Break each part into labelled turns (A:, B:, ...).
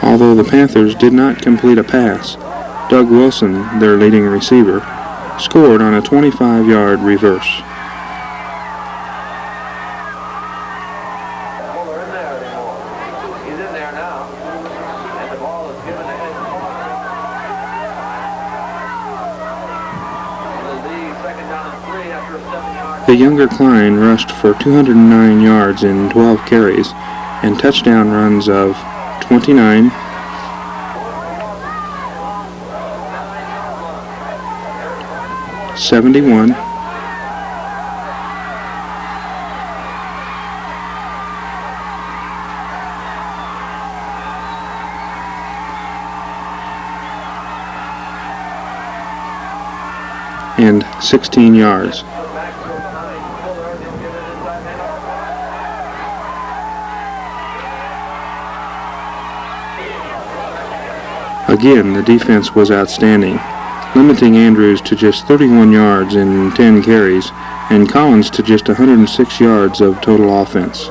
A: Although the Panthers did not complete a pass, Doug Wilson, their leading receiver, scored on a 25-yard reverse. The younger Klein rushed for 209 yards in 12 carries and touchdown runs of 29, 71, and 16 yards. Again, the defense was outstanding, limiting Andrews to just 31 yards in 10 carries and Collins to just 106 yards of total offense.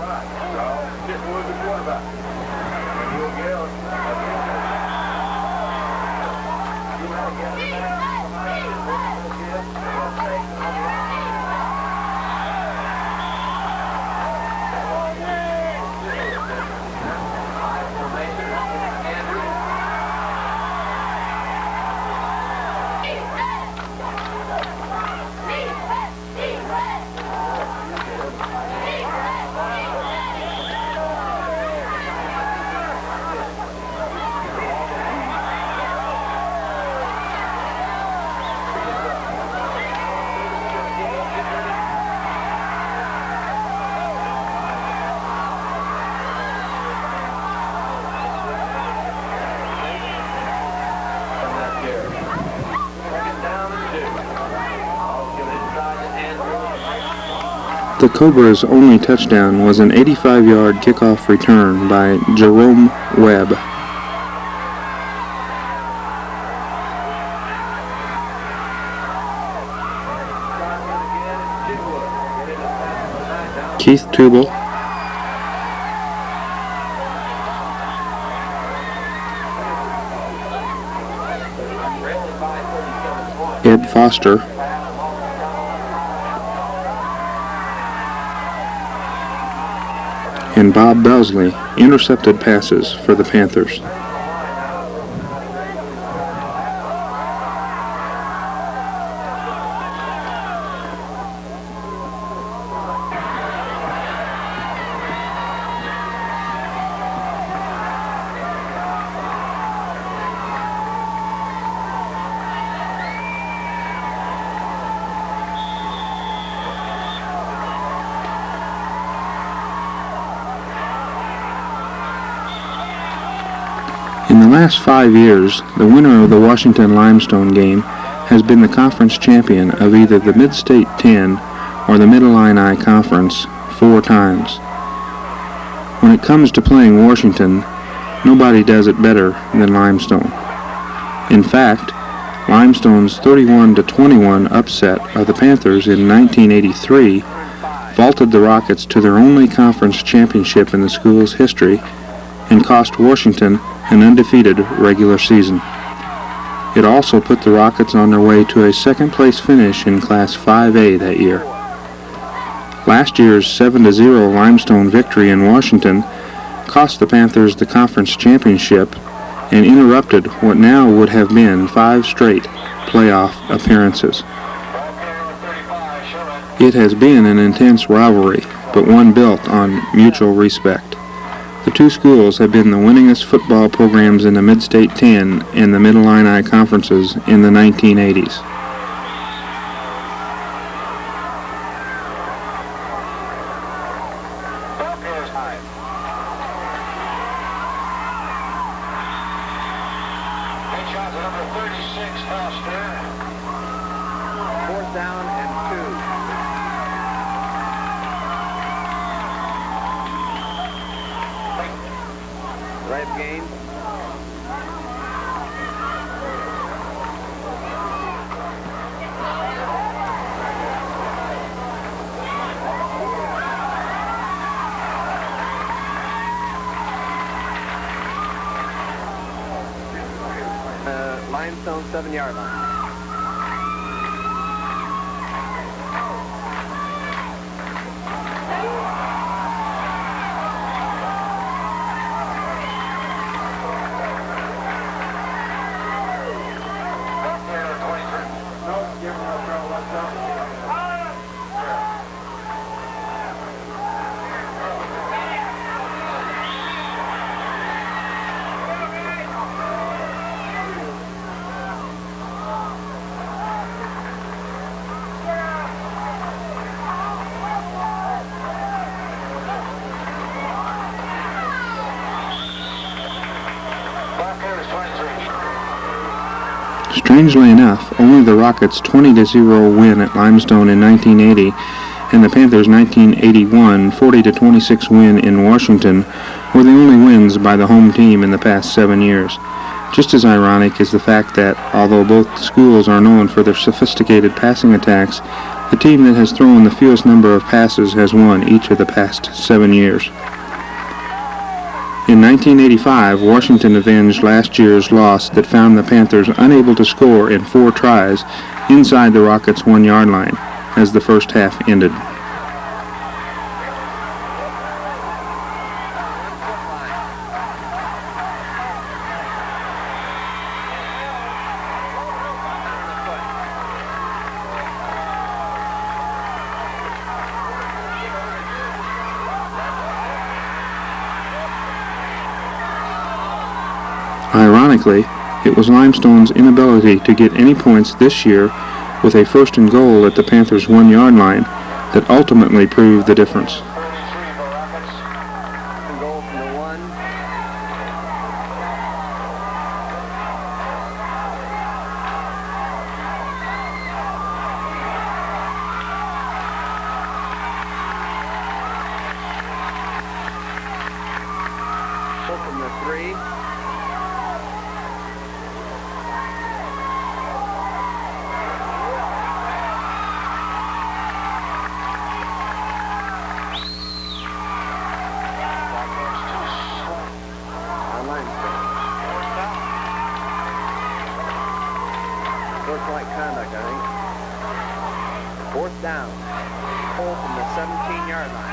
A: The Cobras' only touchdown was an 85-yard kickoff return by Jerome Webb. Keith Tubal, Ed Foster, and Bob Belsley intercepted passes for the Panthers. In the last 5 years, the winner of the Washington Limestone game has been the conference champion of either the Mid-State 10 or the Mid-Illini Conference 4 times. When it comes to playing Washington, nobody does it better than Limestone. In fact, Limestone's 31-21 upset of the Panthers in 1983 vaulted the Rockets to their only conference championship in the school's history and cost Washington an undefeated regular season. It also put the Rockets on their way to a second-place finish in Class 5A that year. Last year's 7-0 Limestone victory in Washington cost the Panthers the conference championship and interrupted what now would have been 5 straight playoff appearances. It has been an intense rivalry, but one built on mutual respect. The two schools have been the winningest football programs in the Mid-State 10 and the Mid-Illini conferences in the 1980s.
B: limestone 7-yard line.
A: Strangely enough, only the Rockets' 20-0 win at Limestone in 1980 and the Panthers' 1981 40-26 win in Washington were the only wins by the home team in the past 7 years. Just as ironic is the fact that, although both schools are known for their sophisticated passing attacks, the team that has thrown the fewest number of passes has won each of the past 7 years. In 1985, Washington avenged last year's loss that found the Panthers unable to score in 4 tries inside the Rockets' 1-yard line as the first half ended. Ironically, it was Limestone's inability to get any points this year with a first and goal at the Panthers' 1-yard line that ultimately proved the difference.
B: From the 3. Sportsmanlike conduct, I think. 4th down. Pull from the 17-yard line.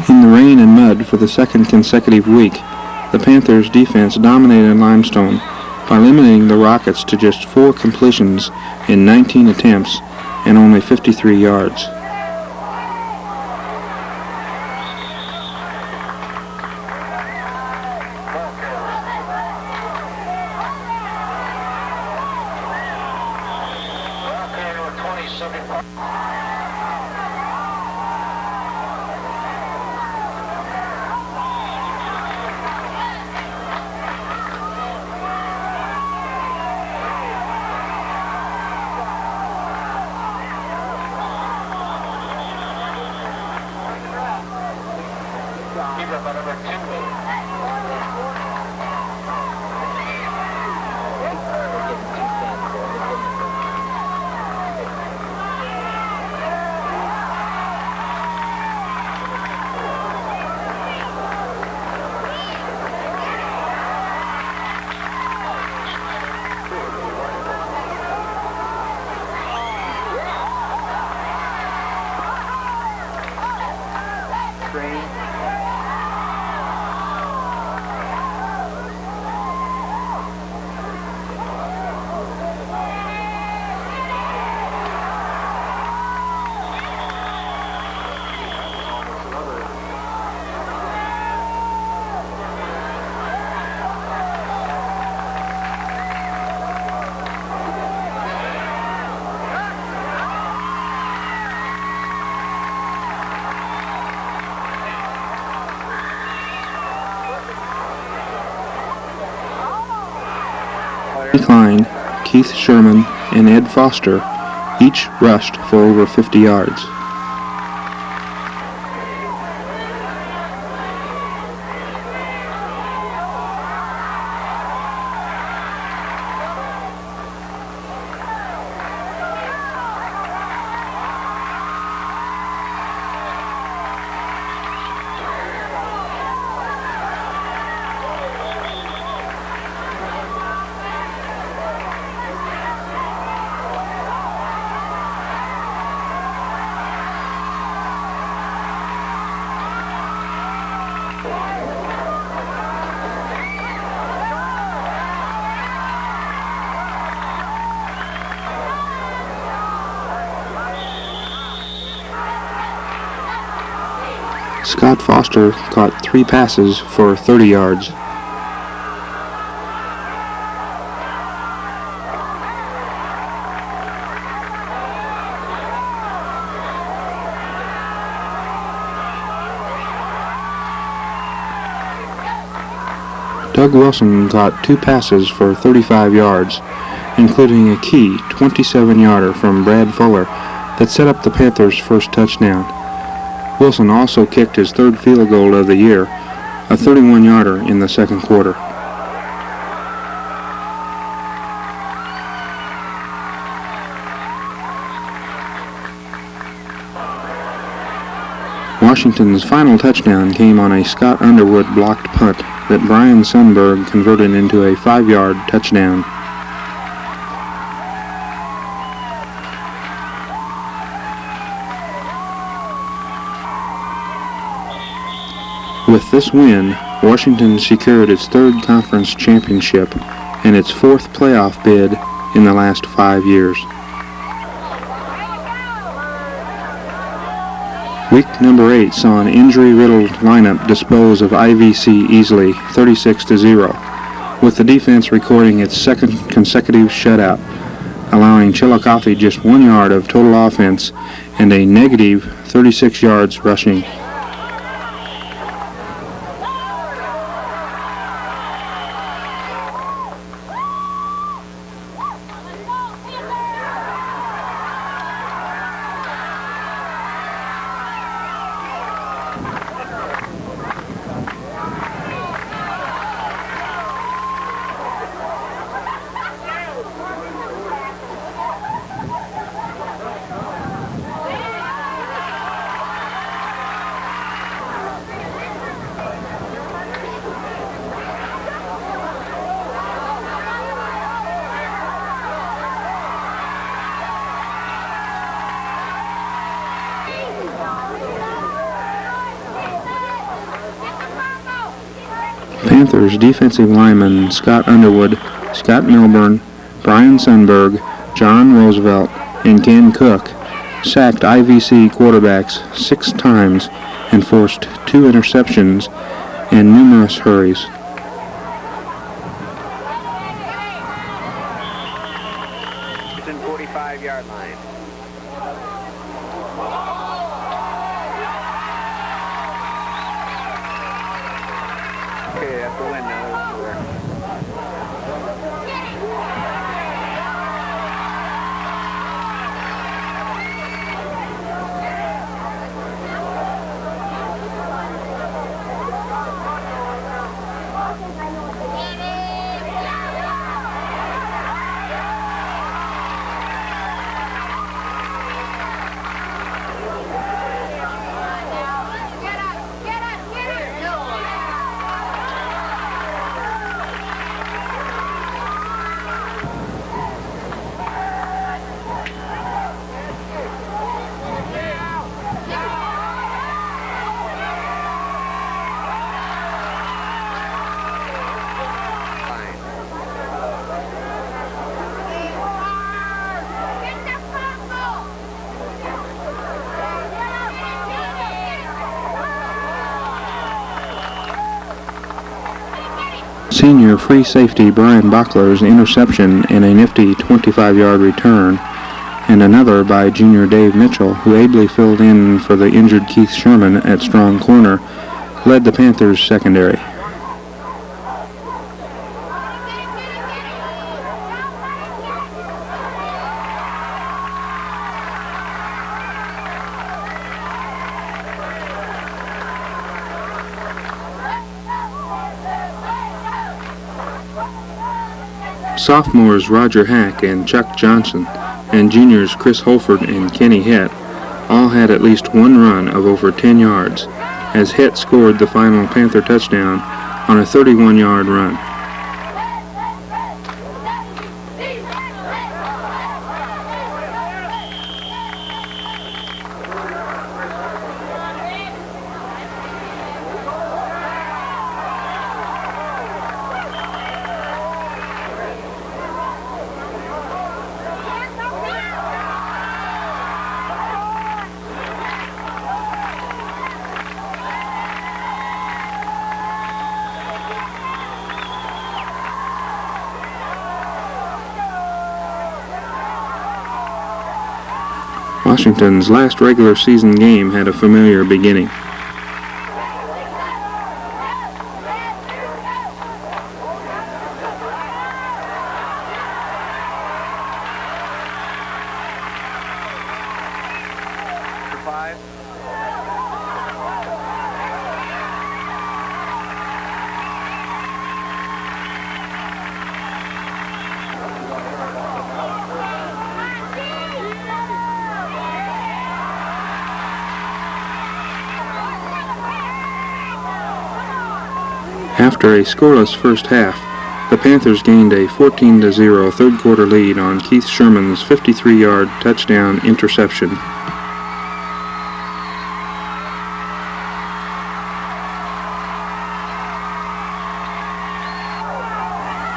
A: In the rain and mud for the second consecutive week, the Panthers' defense dominated Limestone by limiting the Rockets to just 4 completions in 19 attempts and only 53 yards. Klein, Keith Sherman, and Ed Foster each rushed for over 50 yards. Scott Foster caught 3 passes for 30 yards. Doug Wilson caught 2 passes for 35 yards, including a key 27-yarder from Brad Fuller that set up the Panthers' first touchdown. Wilson also kicked his 3rd field goal of the year, a 31-yarder in the second quarter. Washington's final touchdown came on a Scott Underwood blocked punt that Brian Sundberg converted into a 5-yard touchdown. With this win, Washington secured its 3rd conference championship and its 4th playoff bid in the last 5 years. Week number 8 saw an injury-riddled lineup dispose of IVC easily, 36-0, with the defense recording its 2nd consecutive shutout, allowing Chillicothe just 1 yard of total offense and a negative 36 yards rushing. Panthers defensive linemen Scott Underwood, Scott Milburn, Brian Sundberg, John Roosevelt, and Ken Cook sacked IVC quarterbacks 6 times and forced 2 interceptions and numerous hurries.
B: It's in 45-yard line. Okay, that's the win now.
A: Senior free safety Brian Bachler's interception and a nifty 25-yard return, and another by junior Dave Mitchell, who ably filled in for the injured Keith Sherman at strong corner, led the Panthers secondary. Sophomores Roger Hack and Chuck Johnson, and juniors Chris Holford and Kenny Hitt all had at least 1 run of over 10 yards, as Hitt scored the final Panther touchdown on a 31-yard run. Washington's last regular season game had a familiar beginning. After a scoreless first half, the Panthers gained a 14-0 third-quarter lead on Keith Sherman's 53-yard touchdown interception.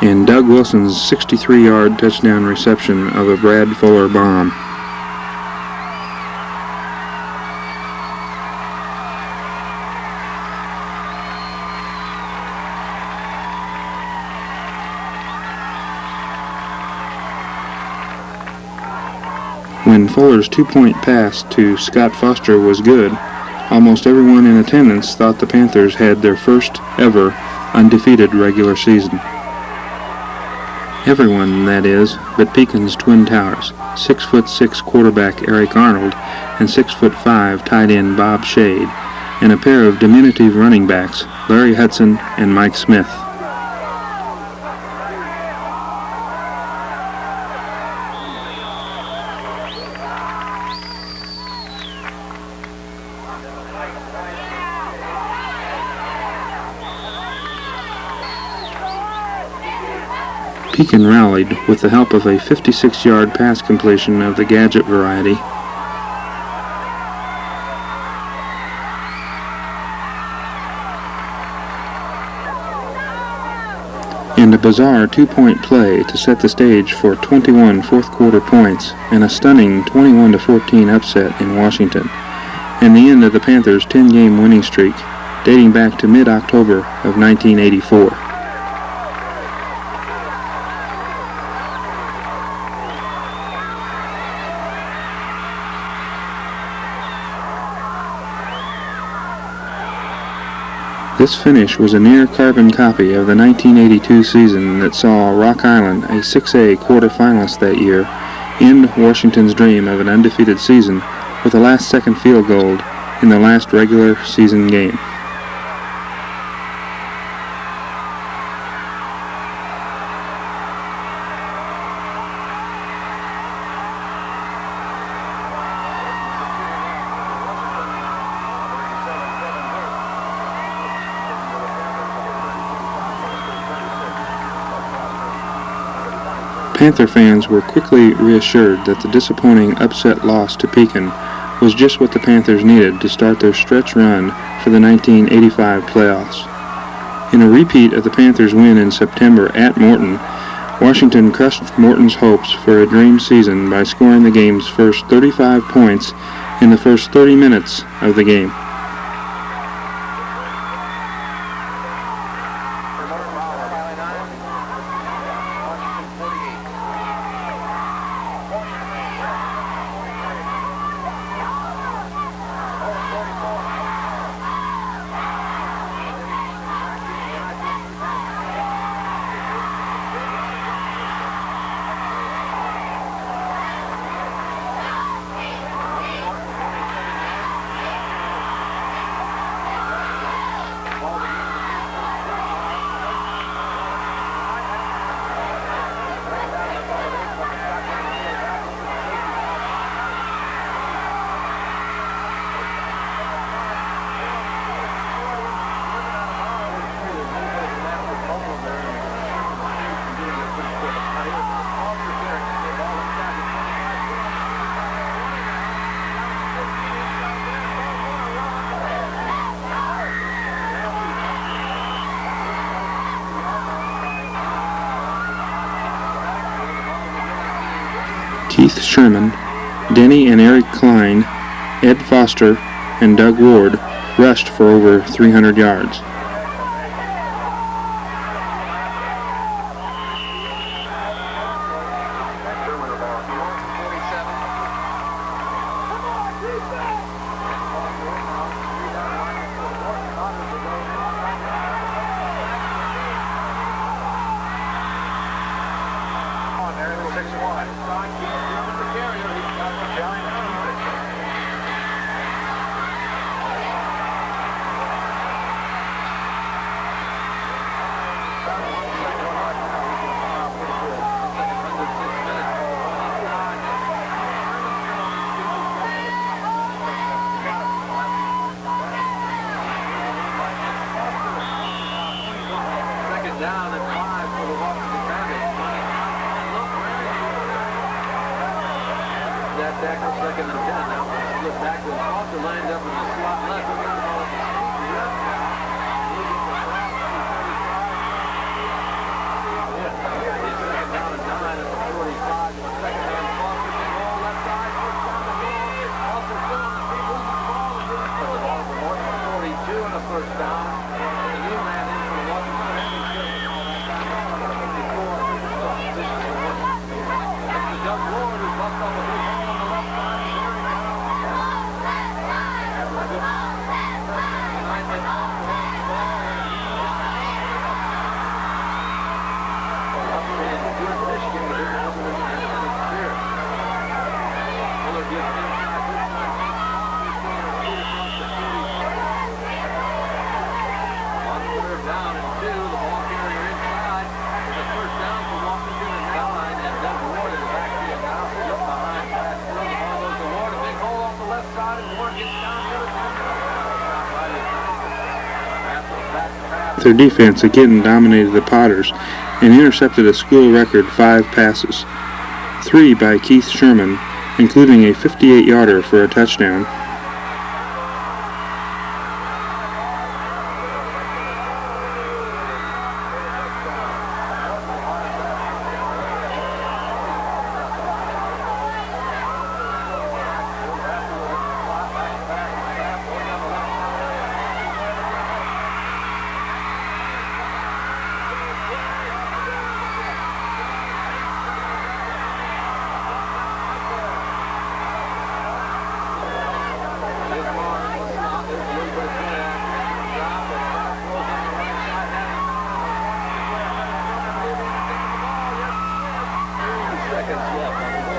A: And Doug Wilson's 63-yard touchdown reception of a Brad Fuller bomb. When Fuller's two-point pass to Scott Foster was good, almost everyone in attendance thought the Panthers had their first ever undefeated regular season. Everyone, that is, but Pekin's twin towers, 6'6" quarterback Eric Arnold and 6'5" tight end Bob Shade, and a pair of diminutive running backs, Larry Hudson and Mike Smith. Pekin rallied with the help of a 56-yard pass completion of the gadget variety. And a bizarre two-point play to set the stage for 21 fourth-quarter points and a stunning 21-14 upset in Washington, and the end of the Panthers' 10-game winning streak dating back to mid-October of 1984. This finish was a near-carbon copy of the 1982 season that saw Rock Island, a 6A quarterfinalist that year, end Washington's dream of an undefeated season with a last-second field goal in the last regular season game. Panther fans were quickly reassured that the disappointing upset loss to Pekin was just what the Panthers needed to start their stretch run for the 1985 playoffs. In a repeat of the Panthers' win in September at Morton, Washington crushed Morton's hopes for a dream season by scoring the game's first 35 points in the first 30 minutes of the game. Keith Sherman, Denny and Eric Klein, Ed Foster, and Doug Ward rushed for over 300 yards.
C: tackle, 2nd and 10 now. Split back with Foster lined up in the slot left. He'll get the ball at the speed left now. He'll get the cross to 35. He's 2nd down and 9 at the 45. Second down, Foster, big hole left side. First down the goal. Foster still on the field, losing the ball, and he'll put the ball for Morton at 42 and a first down. The new man in for Washington. Doug Ward is bumped off a big hole on the left side. There he goes. After a good 9 minutes off the ball. Up in good Michigan, but it wasn't in the spirit. Miller gives inside this time. Across the 45. On 3rd down and 2, the ball carrier inside. It's a first down for Washington and 9, and Doug Ward in the backfield now. Up behind pass through. The ball goes to Ward. A big hole off the left side, and Ward gets down the other side.
A: Their defense again dominated the Potters and intercepted a school record 5 passes, 3 by Keith Sherman, including a 58-yarder for a touchdown.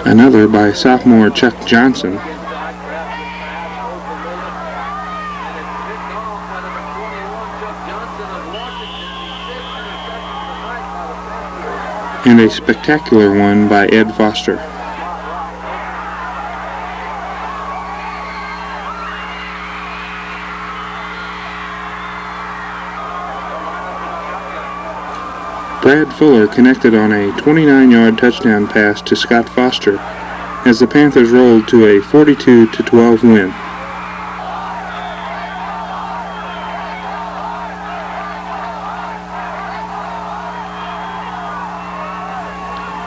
A: Another by sophomore Chuck Johnson. And a spectacular one by Ed Foster. Brad Fuller connected on a 29-yard touchdown pass to Scott Foster as the Panthers rolled to a 42-12 win.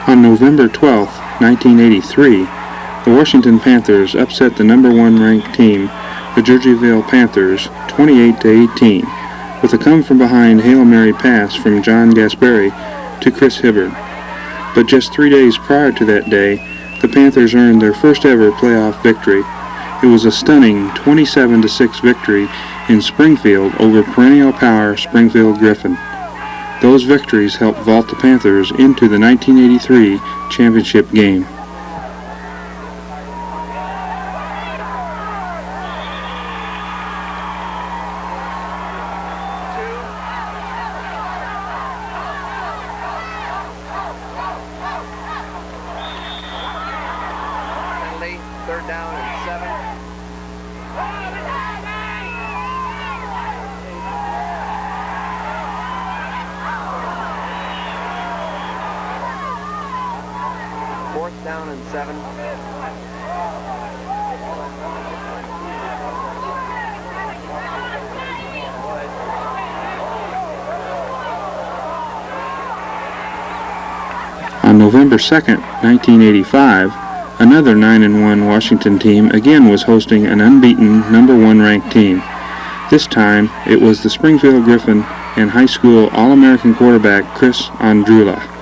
A: On November 12, 1983, the Washington Panthers upset the number 1 ranked team, the Jerseyville Panthers, 28-18. with a come-from-behind Hail Mary pass from John Gaspari to Chris Hibbard. But just 3 days prior to that day, the Panthers earned their first ever playoff victory. It was a stunning 27-6 victory in Springfield over perennial power Springfield Griffin. Those victories helped vault the Panthers into the 1983 championship game.
B: Third down and 7. Fourth down and 7.
A: On November 2nd, 1985, another 9-1 Washington team again was hosting an unbeaten number 1 ranked team. This time, it was the Springfield Griffin and high school All-American quarterback Chris Andrula.